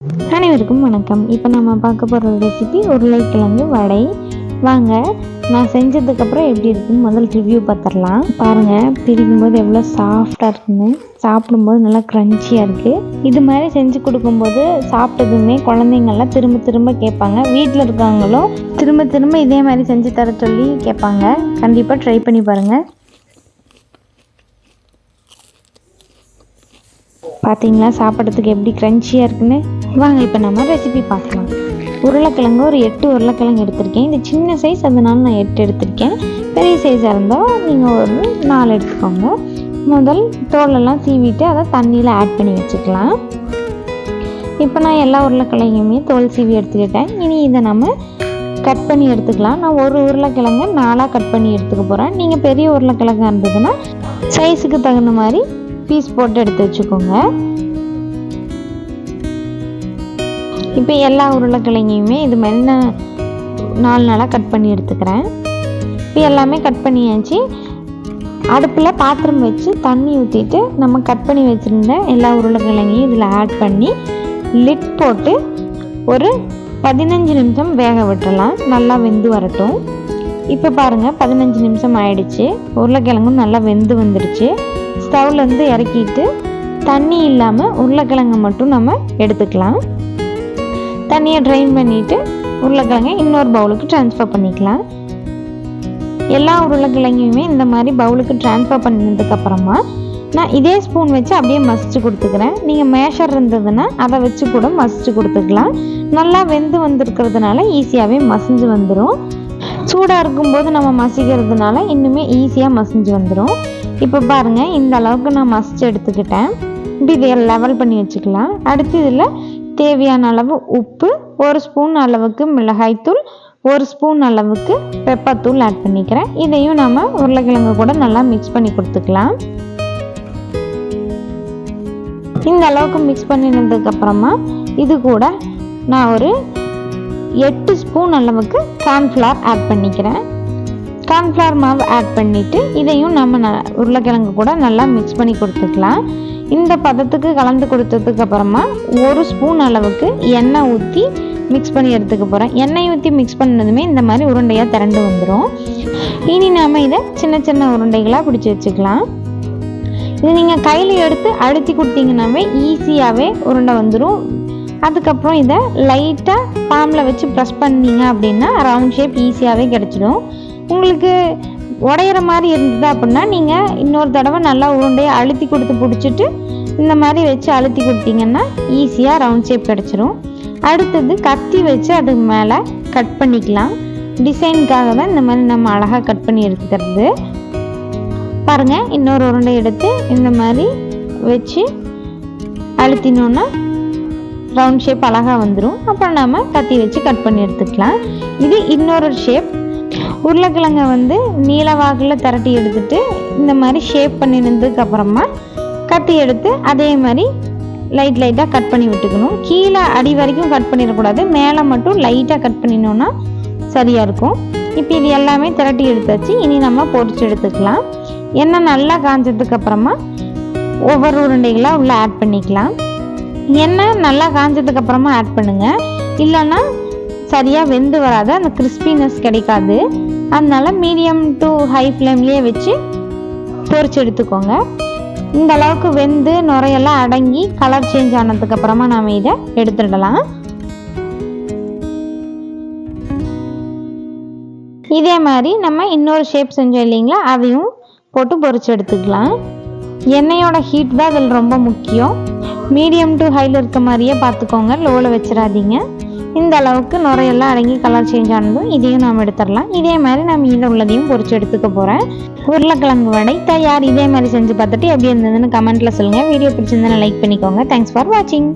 அனைவருக்கும் வணக்கம். இப்போ நம்ம பார்க்க போகிற ரெசிபி உருளைக்கிழங்கு வடை. வாங்க, நான் செஞ்சதுக்கப்புறம் எப்படி இருக்குன்னு முதல் ரிவ்யூ பார்த்துடலாம். பாருங்கள், பிரிக்கும்போது எவ்வளோ சாஃப்டாக இருக்குன்னு, சாப்பிடும்போது நல்லா க்ரன்ச்சியாக இருக்குது. இது மாதிரி செஞ்சு கொடுக்கும்போது சாப்பிட்டதுமே குழந்தைங்கள்லாம் திரும்ப திரும்ப கேட்பாங்க. வீட்டில் இருக்கவங்களும் திரும்ப திரும்ப இதே மாதிரி செஞ்சு தர சொல்லி கேட்பாங்க. கண்டிப்பாக ட்ரை பண்ணி பாருங்கள். பார்த்தீங்களா சாப்பிட்றதுக்கு எப்படி க்ரன்ச்சியாக இருக்குன்னு. வாங்க இப்போ நம்ம ரெசிபி பார்க்கலாம். உருளைக்கிழங்கு ஒரு 8 உருளைக்கிழங்கு எடுத்திருக்கேன். இது சின்ன சைஸ், அதனால நான் 8 எடுத்திருக்கேன். பெரிய சைஸாக இருந்தால் நீங்கள் ஒரு 4 எடுத்துக்கோங்க. முதல் தோலெல்லாம் சீவிட்டு அதை தண்ணியில் ஆட் பண்ணி வச்சுக்கலாம். இப்போ நான் எல்லா உருளைக்கிழங்குமே தோல் சீவி எடுத்துக்கிட்டேன். இனி இதை நம்ம கட் பண்ணி எடுத்துக்கலாம். நான் ஒரு உருளைக்கிழங்கு 4ஆக கட் பண்ணி எடுத்துக்க போகிறேன். நீங்கள் பெரிய உருளைக்கிழங்கு இருந்ததுன்னா சைஸுக்கு தகுந்த மாதிரி பீஸ் போட்டு எடுத்து வச்சுக்கோங்க. இப்போ எல்லா உருளைக்கிழங்கையுமே இது மாதிரி நான் 4 நாளாக கட் பண்ணி எடுத்துக்கிறேன். இப்போ எல்லாமே கட் பண்ணியாச்சு. அடுப்பில் பாத்திரம் வச்சு தண்ணி ஊற்றிட்டு நம்ம கட் பண்ணி வச்சுருந்த எல்லா உருளைக்கிழங்கையும் இதில் ஆட் பண்ணி லிட் போட்டு ஒரு 15 நிமிஷம் வேக விட்டுறலாம். நல்லா வெந்து வரட்டும். இப்போ பாருங்கள், 15 நிமிஷம் ஆயிடுச்சு. உருளைக்கிழங்கும் நல்லா வெந்து வந்துடுச்சு. ஸ்டவ்லேருந்து இறக்கிட்டு தண்ணி இல்லாமல் உருளைக்கிழங்கு மட்டும் நம்ம எடுத்துக்கலாம். தண்ணியை ட்ரைன் பண்ணிவிட்டு உருளைக்கிழங்கை இன்னொரு பவுலுக்கு ட்ரான்ஸ்ஃபர் பண்ணிக்கலாம். எல்லா உருளைக்கிழங்கையுமே இந்த மாதிரி பவுலுக்கு ட்ரான்ஸ்ஃபர் பண்ணதுக்கப்புறமா நான் இதே ஸ்பூன் வச்சு அப்படியே மசிச்சு கொடுத்துக்கிறேன். நீங்கள் மேஷர் இருந்ததுன்னா அதை வச்சு கூட மசிச்சு கொடுத்துக்கலாம். நல்லா வெந்து வந்துருக்கிறதுனால ஈஸியாகவே மசிஞ்சு வந்துடும். சூடாக இருக்கும்போது நம்ம மசிக்கிறதுனால இன்னுமே ஈஸியாக மசிஞ்சு வந்துடும். இப்போ பாருங்கள், இந்த அளவுக்கு நான் மசிச்சு எடுத்துக்கிட்டேன். இப்படி இதை லெவல் பண்ணி வச்சுக்கலாம். அடுத்து இதில் தேவையான அளவு உப்பு, 1 ஸ்பூன் அளவுக்கு மிளகாய்த்தூள், 1 ஸ்பூன் அளவுக்கு பெப்பர் ஆட் பண்ணிக்கிறேன். இதையும் நம்ம உருளைக்கிழங்கு கூட நல்லா மிக்ஸ் பண்ணி கொடுத்துக்கலாம். இந்த அளவுக்கு மிக்ஸ் பண்ணினதுக்கப்புறமா இது கூட நான் ஒரு 8 ஸ்பூன் அளவுக்கு கார்ன்ஃப்ளவர் ஆட் பண்ணிக்கிறேன். கார்ன்ஃப்ளவர் மாவு ஆட் பண்ணிவிட்டு இதையும் நம்ம உருளைக்கிழங்கு கூட நல்லா மிக்ஸ் பண்ணி கொடுத்துக்கலாம். இந்த பதத்துக்கு கலந்து கொடுத்ததுக்கு அப்புறமா 1 ஸ்பூன் அளவுக்கு எண்ணெய் ஊற்றி மிக்ஸ் பண்ணி எடுத்துக்க போகிறேன். எண்ணெய் ஊற்றி மிக்ஸ் பண்ணதுமே இந்த மாதிரி உருண்டையாக திரண்டு வந்துடும். இனி நாம் இதை சின்ன சின்ன உருண்டைகளாக பிடிச்சி வச்சுக்கலாம். இது நீங்கள் கையில் எடுத்து அழுத்தி கொடுத்தீங்கன்னாவே ஈஸியாகவே உருண்டை வந்துடும். அதுக்கப்புறம் இதை லைட்டாக பாமில் வச்சு ப்ரெஸ் பண்ணிங்க அப்படின்னா ரவுண்ட் ஷேப் ஈஸியாகவே கிடச்சிடும். உங்களுக்கு உடையிற மாதிரி இருந்தது அப்படின்னா நீங்கள் இன்னொரு தடவை நல்லா உருண்டையை அழுத்தி கொடுத்து பிடிச்சிட்டு இந்த மாதிரி வச்சு அழுத்தி கொடுத்தீங்கன்னா ஈஸியாக ரவுண்ட் ஷேப் கிடச்சிரும். அடுத்தது கத்தி வச்சு அதுக்கு மேலே கட் பண்ணிக்கலாம். டிசைனுக்காக தான் இந்த மாதிரி நம்ம அழகாக கட் பண்ணி எடுத்துக்கிறது. பாருங்கள், இன்னொரு உருண்டை எடுத்து இந்த மாதிரி வச்சு அழுத்தினோன்னா ரவுண்ட் ஷேப் அழகாக வந்துடும். அப்புறம் நம்ம கத்தி வச்சு கட் பண்ணி எடுத்துக்கலாம். இது இன்னொரு ஷேப். உருளைக்கிழங்கை நீளவாக்கில் திரட்டி எடுத்துட்டு இந்த மாதிரி ஷேப் பண்ணினதுக்கு அப்புறமா கத்தி எடுத்து அதே மாதிரி லைட்டாக கட் பண்ணி விட்டுக்கணும். கீழே அடி வரைக்கும் கட் பண்ணிடக்கூடாது, மேலே மட்டும் லைட்டாக கட் பண்ணினோன்னா சரியாக இருக்கும். இப்போ இது எல்லாமே திரட்டி எடுத்தாச்சு. இனி நம்ம பொரிச்சு எடுத்துக்கலாம். எண்ணெய் நல்லா காஞ்சதுக்கு அப்புறமா ஒவ்வொரு உருண்டைகளாக உள்ளே ஆட் பண்ணிக்கலாம். எண்ணெய் நல்லா காஞ்சதுக்கு அப்புறமா ஆட் பண்ணுங்க, இல்லைன்னா சரியாக வெந்து வராது, அந்த கிறிஸ்பினஸ் கிடைக்காது. அதனால மீடியம் டு ஹை ஃப்ளேம்லேயே வச்சு பொரிச்சு எடுத்துக்கோங்க. இந்த அளவுக்கு வெந்து நுரையெல்லாம் அடங்கி கலர் சேஞ்ச் ஆனதுக்கு அப்புறமா நாம் இதை எடுத்துடலாம். இதே மாதிரி நம்ம இன்னொரு ஷேப் செஞ்சோம் இல்லைங்களா, அதையும் போட்டு பொரிச்சு எடுத்துக்கலாம். எண்ணெயோட ஹீட் தான் அதில் ரொம்ப முக்கியம். மீடியம் டு ஹையில் இருக்க மாதிரியே பார்த்துக்கோங்க, லோவில் வச்சிடாதீங்க. இந்த அளவுக்கு நுரையெல்லாம் அடங்கி கலர் சேஞ்ச் ஆனதும் இதையும் நாம் எடுத்துடலாம். இதே மாதிரி நான் மீத உள்ளதையும் பொரிச்சு எடுத்துக்க போகிறேன். உருளைக்கிழங்கு வடை தயார். இதே மாதிரி செஞ்சு பார்த்துட்டு எப்படி இருந்ததுன்னு கமெண்ட்டில் சொல்லுங்கள். வீடியோ பிடிச்சிருந்தா லைக் பண்ணிக்கோங்க. தேங்க்ஸ் ஃபார் வாட்சிங்.